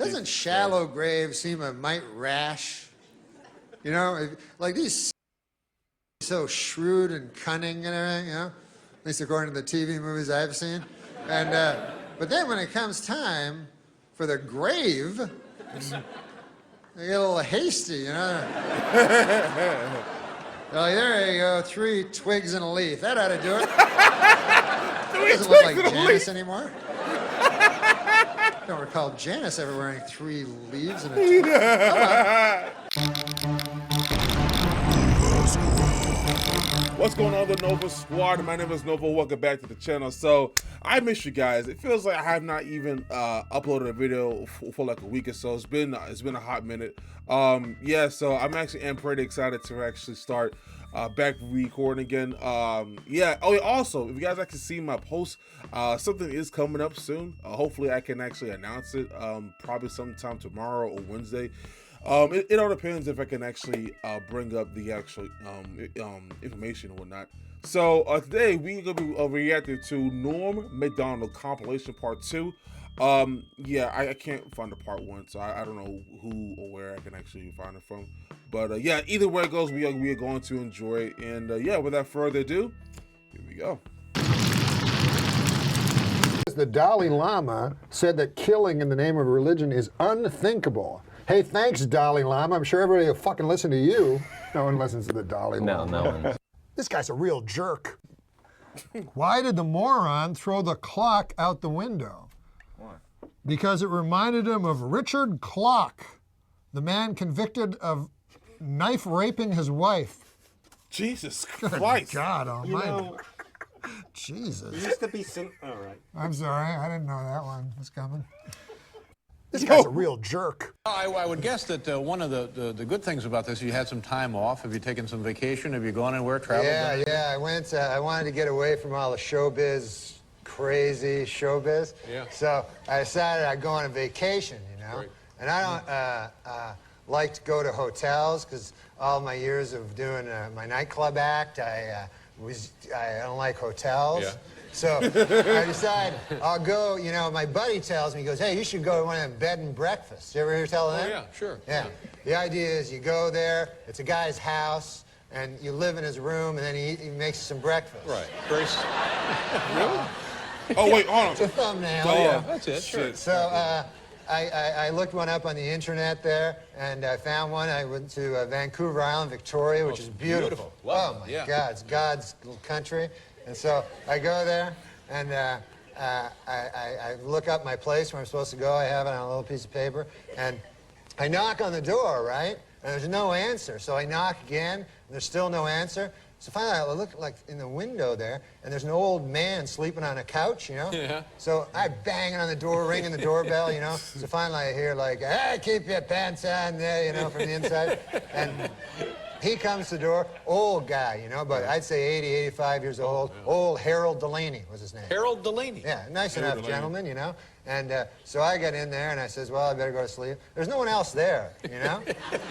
Doesn't shallow grave seem a mite rash? You know, like these so shrewd and cunning and everything, you know? At least according to the TV movies I've seen. And, but then when it comes time for the grave, they get a little hasty, you know? Like, there you go, 3 twigs and a leaf. That ought to do it. It doesn't look like Janice anymore. I don't recall Janice ever wearing 3 leaves and a twig. Oh, well. What's going on, the Nova Squad? My name is Nova. Welcome back to the channel. So I miss you guys. It feels like I have not even uploaded a video for like a week or so. It's been a hot minute. Yeah, so I'm pretty excited to actually start back recording again. Yeah. Oh, yeah, also, if you guys actually see my post, something is coming up soon. Hopefully, I can actually announce it. Probably sometime tomorrow or Wednesday. It all depends if I can actually bring up the actual information or whatnot. So today we're gonna be reacting to Macdonald Compilation Part 2. Yeah, I can't find the Part 1, so I don't know who or where I can actually find it from. But yeah, either way it goes, we are going to enjoy it. And yeah, without further ado, here we go. The Dalai Lama said that killing in the name of religion is unthinkable. Hey, thanks, Dalai Lama. I'm sure everybody will fucking listen to you. No one listens to the Dalai Lama. No one. This guy's a real jerk. Why did the moron throw the clock out the window? Why? Because it reminded him of Richard Clock, the man convicted of knife raping his wife. Jesus Christ. God almighty. You know, Jesus. it used to be all right. I'm sorry, I didn't know that one was coming. This guy's a real jerk. I would guess that one of the good things about this, you had some time off. Have you taken some vacation? Have you gone anywhere, traveled? Yeah, I went. I wanted to get away from all the showbiz, crazy showbiz. Yeah. So I decided I'd go on a vacation, you know. Right. And I don't like to go to hotels because all my years of doing my nightclub act, I don't like hotels. Yeah. So I decided I'll go, you know, my buddy tells me, he goes, hey, you should go to one of them bed and breakfasts. You ever hear tell them? Oh, yeah, sure. Yeah. The idea is you go there, it's a guy's house, and you live in his room, and then he makes you some breakfast. Right. Very Really? Oh, wait, hold on. It's a thumbnail. Oh, yeah, that's it. Sure. So I looked one up on the internet there, and I found one. I went to Vancouver Island, Victoria, which is beautiful. Lovely. Oh, my Yeah. God. It's God's little country. And so I go there, and I look up my place where I'm supposed to go. I have it on a little piece of paper. And I knock on the door, right? And there's no answer. So I knock again, and there's still no answer. So finally, I look like in the window there, and there's an old man sleeping on a couch, you know? Yeah. So I banging on the door, ringing the doorbell, you know? So finally I hear like, hey, keep your pants on there, you know, from the inside. And he comes to the door, old guy, you know, but I'd say 80, 85 years old. Old Harold Delaney was his name. Harold Delaney. Yeah, nice Harold enough Delaney. gentleman, you know? And so I get in there and I says, well, I better go to sleep. There's no one else there, you know?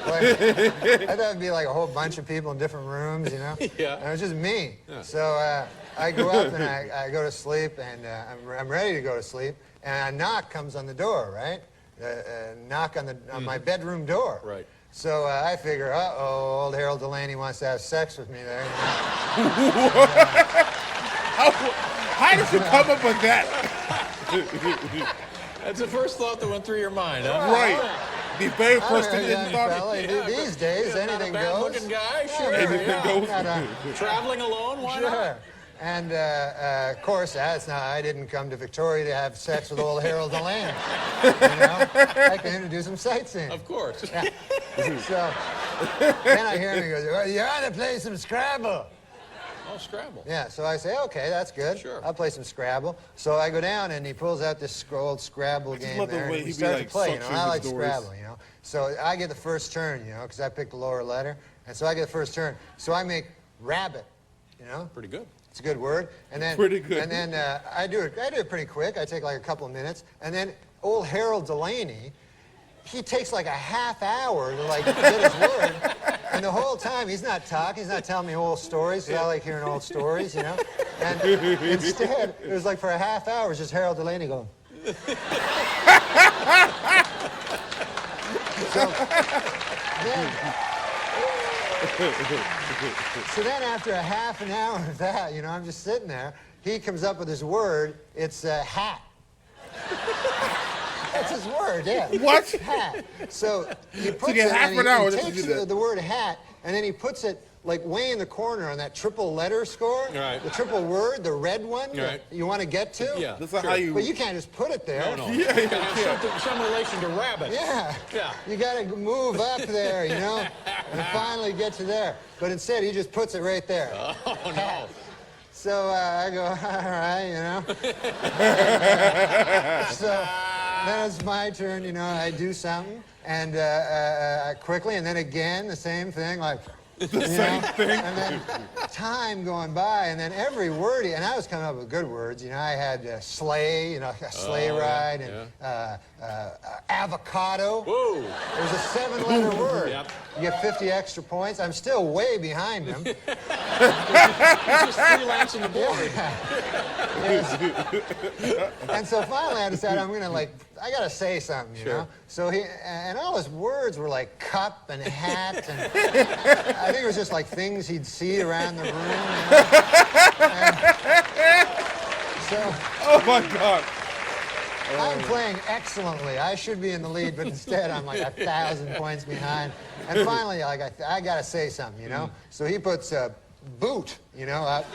Like, I thought it'd be like a whole bunch of people in different rooms, you know? Yeah. And it was just me. Yeah. So I go up and I go to sleep, and I'm ready to go to sleep, and a knock comes on the door, right? A knock on my bedroom door. Right. So I figure, uh-oh, old Harold Delaney wants to have sex with me there. How did you come up with that? That's the first thought that went through your mind, huh? Right. The very first thing I'm a that you young thought. fella. These days, anything Not a goes. bad-looking guy, sure. Anything Yeah. goes. Traveling alone, why not? Sure. And of course, I didn't come to Victoria to have sex with old Harold Delaney. You know, I came to do some sightseeing. Of course. Yeah. So then I hear him, he goes, well, you ought to play some Scrabble. Oh, Scrabble. Yeah, so I say, okay, that's good. Sure. I'll play some Scrabble. So I go down, and he pulls out this old Scrabble game love the there, way and we he be, start like, to play, you know. sucking I the like doors. Scrabble, you know. So I get the first turn, you know, because I picked the lower letter, and so I get the first turn. So I make rabbit, you know. Pretty good. It's a good word. And then, Pretty good. And then I do it pretty quick. I take like a couple of minutes, and then old Harold Delaney, he takes like a half hour to like get his word. And the whole time, he's not talking, he's not telling me old stories, because I like hearing old stories, you know? And instead, it was like for a half hour, it was just Harold Delaney going. So then after a half an hour of that, you know, I'm just sitting there. He comes up with his word. It's hat. That's his word, yeah. What? Hat. So he puts get it, half and an hour he just to takes do that. the word hat, and then he puts it like way in the corner on that triple letter score. Right. The triple word, the red one Right. that you want to get to. Yeah. That's not how you. But you can't just put it there. No. Yeah, It has some relation to rabbit. Yeah. Yeah. You got to move up there, you know, and finally get to there. But instead, he just puts it right there. Oh, no. So I go, all right, you know. So then it's my turn, you know, I do something, and quickly, and then again, the same thing, like, The same thing. and then time going by, and then every word, and I was coming up with good words, you know, I had sleigh, you know, a sleigh ride, and avocado. Whoa. It was a 7-letter word. Yep. You get 50 extra points. I'm still way behind him. You're just freelancing the board. And so finally I decided I'm gonna I gotta say something, you know? So and all his words were like cup and hat, and I think it was just like things he'd see around the room, you know? So Oh my God. I'm playing excellently. I should be in the lead, but instead I'm like 1,000 points behind. And finally, like I gotta say something, you know? So he puts boot, you know, up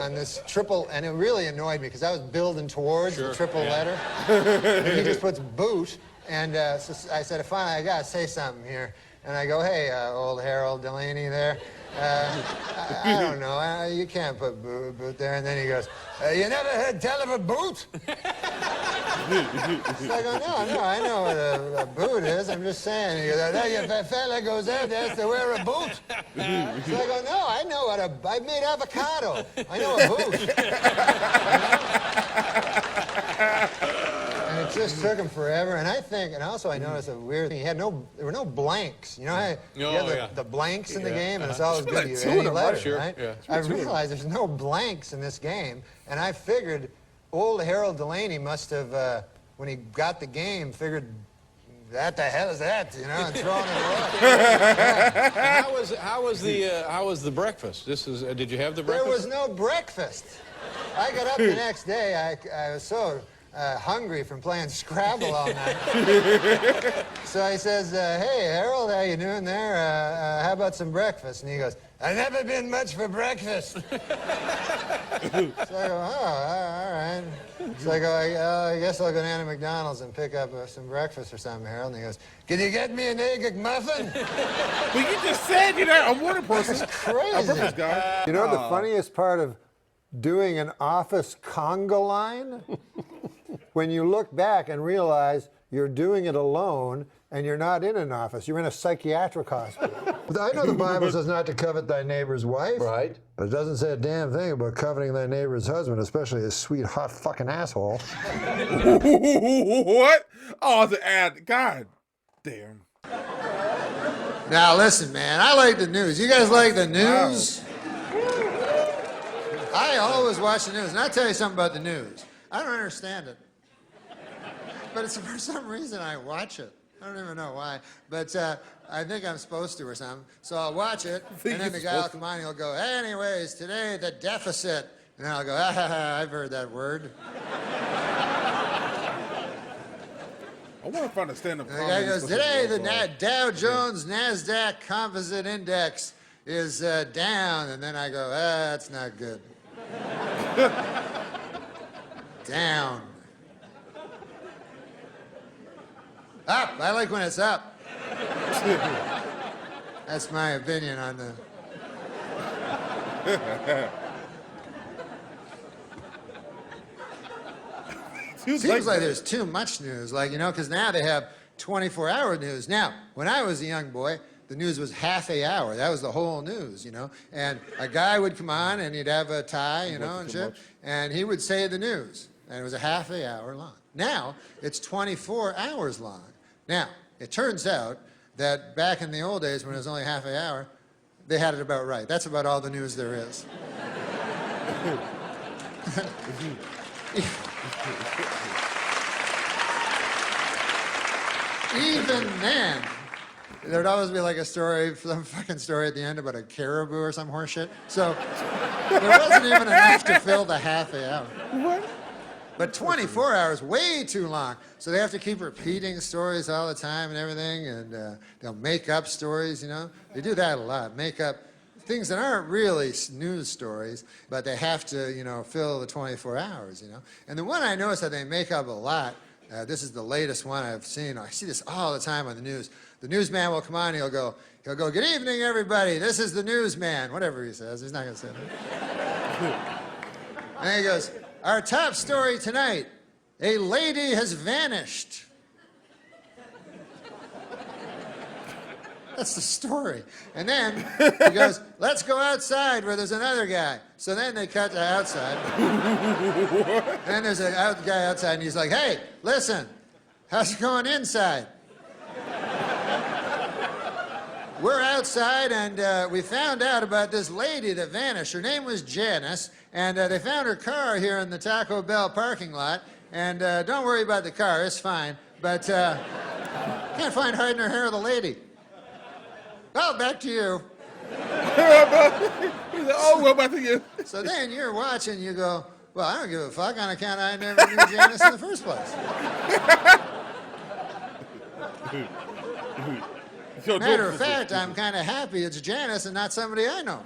on this triple, and it really annoyed me because I was building towards the triple letter. And he just puts boot, and so I said, finally, I gotta say something here. And I go, hey, old Harold Delaney there. I don't know, you can't put boot there. And then he goes, you never heard tell of a boot? So I go, no, I know what a boot is. I'm just saying. He goes, if a fella goes out there to wear a boot. So I go, no, I know what I made avocado. I know a boot. And it just took him forever. And also I noticed a weird thing. There were no blanks. You know how you have the blanks in the game, and it's always good to use any letter, right? Yeah. I realized there's no blanks in this game, and I figured old Harold Delaney must have, when he got the game, figured, what the hell is that, you know, and thrown it away. How was the breakfast? Did you have the breakfast? There was no breakfast. I got up the next day. I was so hungry from playing Scrabble all night. So I says, hey, Harold, how you doing there? How about some breakfast? And he goes, I've never been much for breakfast. So I go, oh, all right. So I go, I guess I'll go down to Macdonald's and pick up some breakfast or something, Harold. And he goes, can you get me an egg McMuffin? But you just said you're not a morning person. That's crazy. A breakfast guy. You know the funniest part of doing an office conga line? When you look back and realize you're doing it alone and you're not in an office, you're in a psychiatric hospital. I know the Bible says not to covet thy neighbor's wife. Right. But it doesn't say a damn thing about coveting thy neighbor's husband, especially his sweet, hot fucking asshole. What? Oh, the ad. God damn. Now listen, man, I like the news. You guys like the news? I always watch the news, and I'll tell you something about the news. I don't understand it. But for some reason I watch it. I don't even know why. But I think I'm supposed to or something. So I'll watch it, and then the guy will come on and he'll go, anyways, today the deficit. And then I'll go, I've heard that word. I want to find a stand-up And the comedy. guy goes, today the Dow Jones NASDAQ Composite Index is down. And then I go, that's not good. Down. Up. I like when it's up. That's my opinion on the... Seems like there's too much news, like, you know, because now they have 24-hour news. Now, when I was a young boy, the news was half a hour. That was the whole news, you know. And a guy would come on and he'd have a tie, you know, and shit, and he would say the news. And it was a half a hour long. Now, it's 24 hours long. Now, it turns out that back in the old days when it was only half an hour, they had it about right. That's about all the news there is. even then, there'd always be like a story, some fucking story at the end about a caribou or some horse shit. So there wasn't even enough to fill the half an hour. What? But 24 hours, way too long. So they have to keep repeating stories all the time and everything, and they'll make up stories, you know? They do that a lot, make up things that aren't really news stories, but they have to, you know, fill the 24 hours, you know? And the one I noticed that they make up a lot, this is the latest one I've seen. I see this all the time on the news. The newsman will come on, he'll go, good evening, everybody. This is the newsman. Whatever he says, he's not going to say that. And he goes, our top story tonight, a lady has vanished. That's the story. And then he goes, let's go outside where there's another guy. So then they cut to outside. And then there's a guy outside, and he's like, hey, listen, how's it going inside? We're outside, and we found out about this lady that vanished. Her name was Janice, and they found her car here in the Taco Bell parking lot. And don't worry about the car, it's fine. But can't find hiding her hair of the lady. Well, back to you. Oh, well, back to you. So then you're watching, you go, well, I don't give a fuck on account I never knew Janice in the first place. Matter of fact, I'm kind of happy it's Janice and not somebody I know.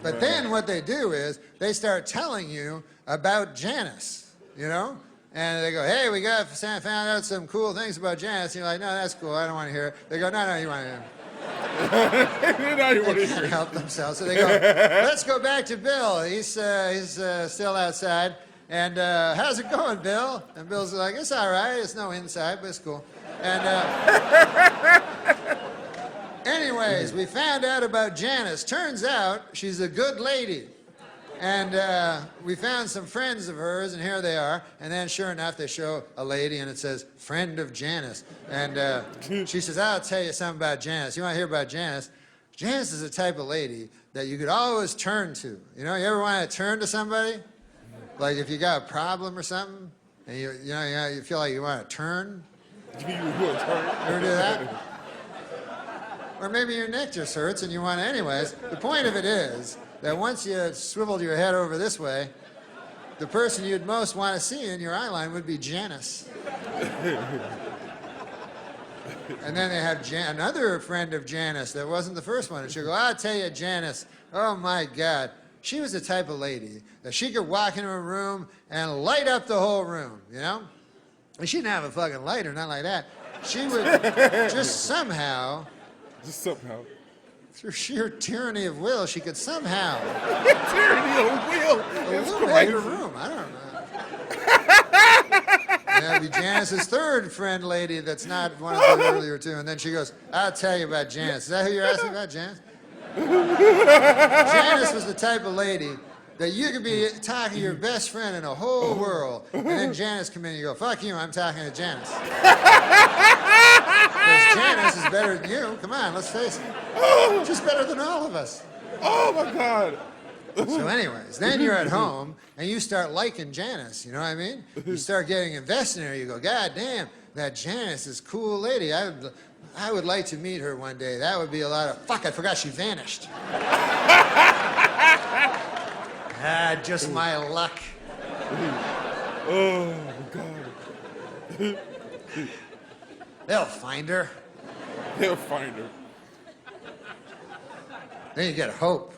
But then what they do is they start telling you about Janice, you know? And they go, hey, we found out some cool things about Janice. And you're like, no, that's cool. I don't want to hear it. They go, no, you want to hear it. No, you want They to hear can't it. help themselves. So they go, let's go back to Bill. He's still outside. And how's it going, Bill? And Bill's like, it's all right. It's no inside, but it's cool. And anyways, we found out about Janice. Turns out she's a good lady. And we found some friends of hers, and here they are. And then sure enough, they show a lady, and it says, friend of Janice. And she says, I'll tell you something about Janice. You want to hear about Janice? Janice is the type of lady that you could always turn to. You know, you ever want to turn to somebody? Like if you got a problem or something, and you feel like you want to turn? You want to turn? Ever do that? Or maybe your neck just hurts and you want to anyways. The point of it is that once you swiveled your head over this way, the person you'd most want to see in your eye line would be Janice. And then they have another friend of Janice that wasn't the first one. And she'll go, I'll tell you, Janice, oh my God. She was the type of lady that she could walk into a room and light up the whole room, you know? And she didn't have a fucking lighter, not like that. She would just somehow, through sheer tyranny of will, she could somehow Tyranny of will. illuminate her room. I don't know. And that'd be Janice's third friend lady that's not one of the earlier two. And then she goes, I'll tell you about Janice. Is that who you're asking about, Janice? Janice was the type of lady that you could be talking to your best friend in the whole world, and then Janice come in and you go, fuck you, I'm talking to Janice. Because Janice is better than you. Come on, let's face it. She's better than all of us. Oh, my God. So anyways, then you're at home, and you start liking Janice, you know what I mean? You start getting invested in her. You go, God damn, that Janice is a cool lady. I would like to meet her one day. That would be a lot of... Fuck, I forgot she vanished. Just my luck. Oh, my God. They'll find her. They'll find her. Then you get hope.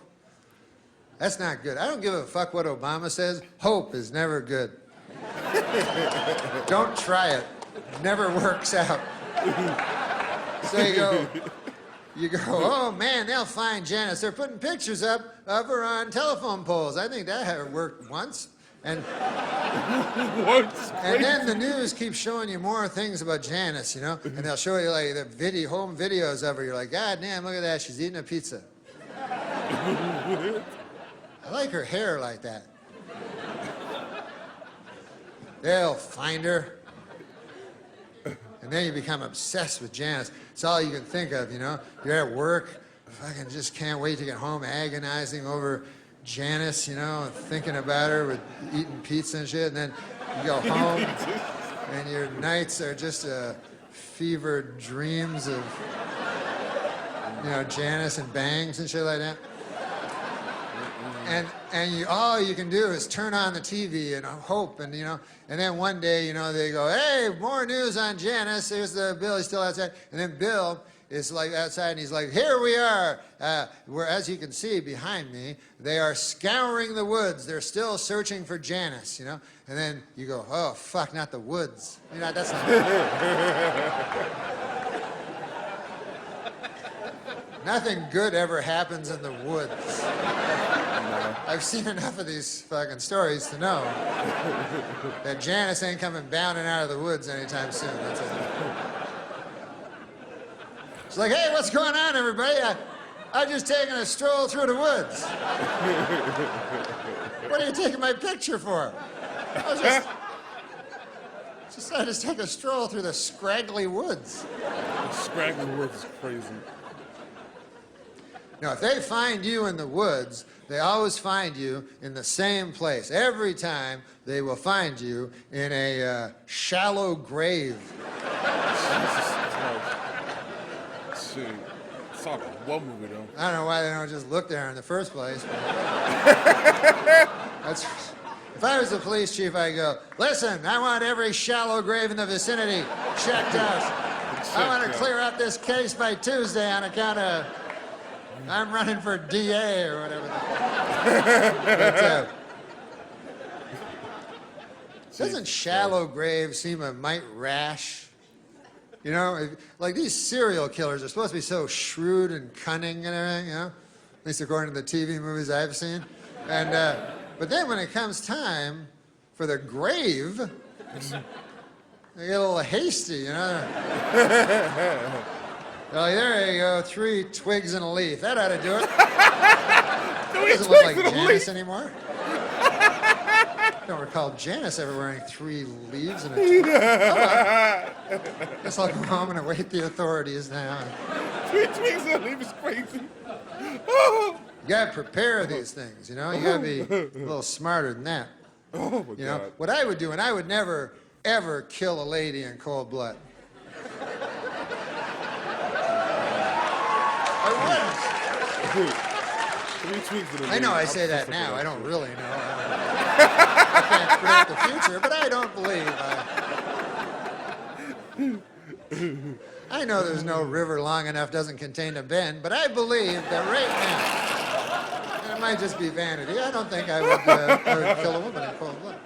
That's not good. I don't give a fuck what Obama says. Hope is never good. Don't try it. Never works out. So you go, oh man, they'll find Janice. They're putting pictures up of her on telephone poles. I think that had worked once. And then the news keeps showing you more things about Janice, you know? And they'll show you like the home videos of her. You're like, God damn, look at that. She's eating a pizza. I like her hair like that. They'll find her. And then you become obsessed with Janice. It's all you can think of, you know? You're at work, fucking just can't wait to get home, agonizing over Janice, you know, thinking about her with eating pizza and shit. And then You go home, and your nights are just fevered dreams of, Janice and bangs and shit like that. And all you can do is turn on the TV and hope, and then one day, they go, hey, more news on Janice. There's Bill, he's still outside. And then Bill is like outside, and he's like, here we are. Where, as you can see behind me, they are scouring the woods. They're still searching for Janice, And then you go, oh, fuck, not the woods. That's not Nothing good ever happens in the woods. I've seen enough of these fucking stories to know that Janice ain't coming bounding out of the woods anytime soon. That's it. She's like, hey, what's going on, everybody? I'm just taking a stroll through the woods. What are you taking my picture for? I just take a stroll through the scraggly woods. The scraggly woods is crazy. Now, if they find you in the woods, they always find you in the same place. Every time, they will find you in a shallow grave. Shit. It's not one movie, though. I don't know why they don't just look there in the first place. If I was the police chief, I'd go, listen, I want every shallow grave in the vicinity checked out. I want to clear up this case by Tuesday on account of I'm running for DA or whatever. But, doesn't shallow grave seem a mite rash? Like these serial killers are supposed to be so shrewd and cunning and everything, At least according to the TV movies I've seen. And but then when it comes time for the grave, they get a little hasty, Oh, there you go, 3 twigs and a leaf. That ought to do it. Doesn't look like Janice anymore. I don't recall Janice ever wearing 3 leaves and a twig. Guess I'll go home and await the authorities now. 3 twigs and a leaf is crazy. You gotta prepare these things, You gotta be a little smarter than that. Oh, my God. What I would do, and I would never, ever kill a lady in cold blood. I know I say that now. I don't really know. I can't predict the future, but I don't believe. I know there's no river long enough doesn't contain a bend, but I believe that right now, and it might just be vanity, I don't think I would kill a woman in cold blood.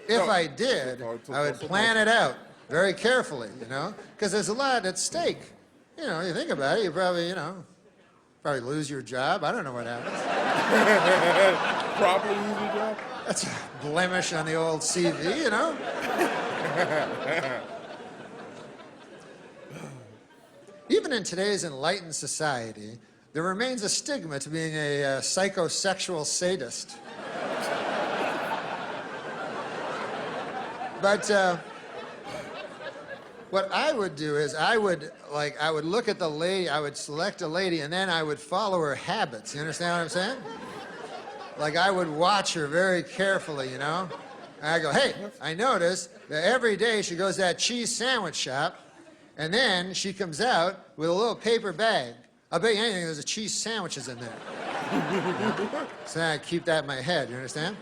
If I did, I would plan it out very carefully, because there's a lot at stake. You think about it, you probably, probably lose your job. I don't know what happens. Probably lose your job? That's a blemish on the old CV, Even in today's enlightened society, there remains a stigma to being a psychosexual sadist. But what I would do is I would look at the lady, I would select a lady, and then I would follow her habits. You understand what I'm saying? Like I would watch her very carefully, And I go, hey, I notice that every day she goes to that cheese sandwich shop, and then she comes out with a little paper bag. I'll bet you anything there's a cheese sandwiches in there. So then I'd keep that in my head, you understand?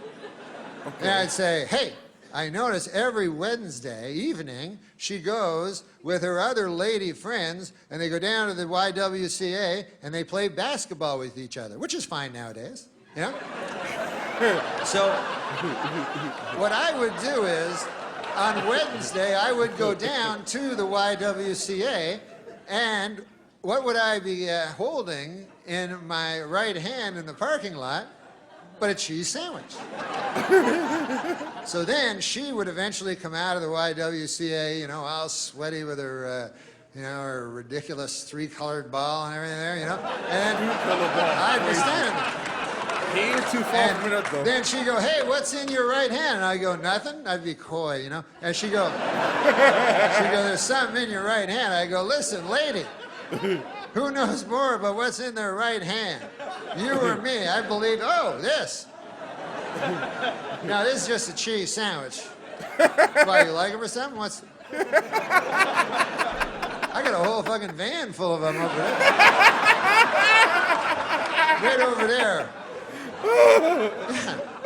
Okay. And I'd say, hey, I notice every Wednesday evening she goes with her other lady friends and they go down to the YWCA and they play basketball with each other, which is fine nowadays, So what I would do is on Wednesday I would go down to the YWCA and what would I be holding in my right hand in the parking lot but a cheese sandwich. So then she would eventually come out of the YWCA, all sweaty with her, her ridiculous 3-colored ball and everything there, And I'd be standing there. He ain't too far from it, though. Then she'd go, hey, what's in your right hand? And I'd go, nothing. I'd be coy, And she'd go, there's something in your right hand. I go, listen, lady, who knows more about what's in their right hand? You or me? I believe, oh, this. Now, this is just a cheese sandwich. Why, you like them or something? What's... I got a whole fucking van full of them over there. Right over there.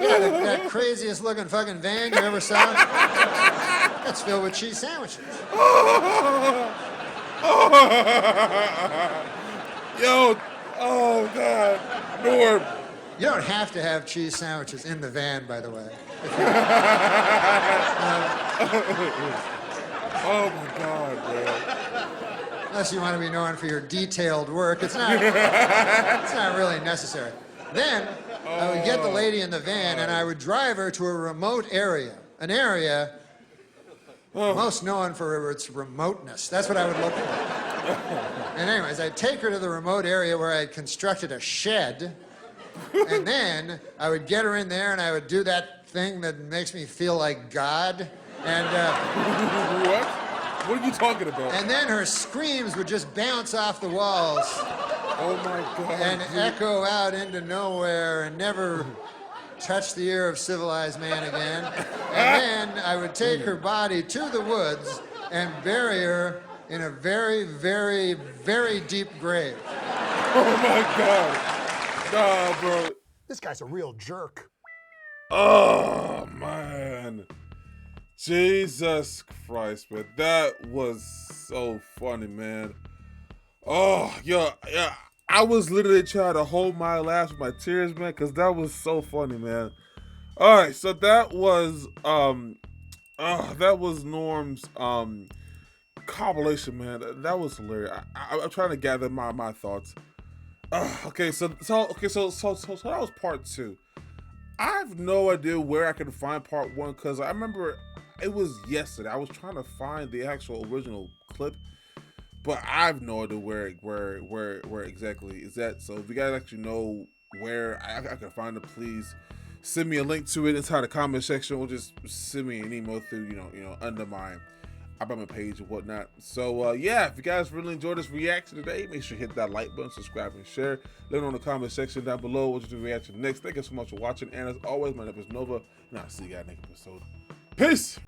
Yeah, that craziest looking fucking van you ever saw? That's filled with cheese sandwiches. Yo, oh God, Norm. You don't have to have cheese sandwiches in the van, by the way. Oh my God, man. Unless you want to be known for your detailed work, it's not really necessary. Then I would get the lady in the van and I would drive her to a remote area, an area most known for its remoteness. That's what I would look for. And anyways, I'd take her to the remote area where I'd constructed a shed, and then I would get her in there and I would do that thing that makes me feel like God. And What? What are you talking about? and then her screams would just bounce off the walls Oh my God. and dude. echo out into nowhere and never touch the ear of civilized man again. And then I would take her body to the woods and bury her in a very, very, very deep grave. Oh my God. Nah, bro. This guy's a real jerk. Oh man. Jesus Christ, man. That was so funny, man. Oh, yeah. I was literally trying to hold my laugh with my tears, man, because that was so funny, man. All right, so that was Norm's compilation, man. That was hilarious. I'm trying to gather my thoughts. Okay, so that was part 2. I have no idea where I can find part 1 because I remember it was yesterday. I was trying to find the actual original clip, but I have no idea where exactly is that. So if you guys actually know where I can find it, please send me a link to it inside the comment section, or just send me an email through you know under my page and whatnot. So yeah, if you guys really enjoyed this reaction today, make sure you hit that like button, subscribe, and share. Let me know in the comment section down below what you do reaction next. Thank you so much for watching, and as always, my name is Nova, and I'll see you guys next episode. Peace.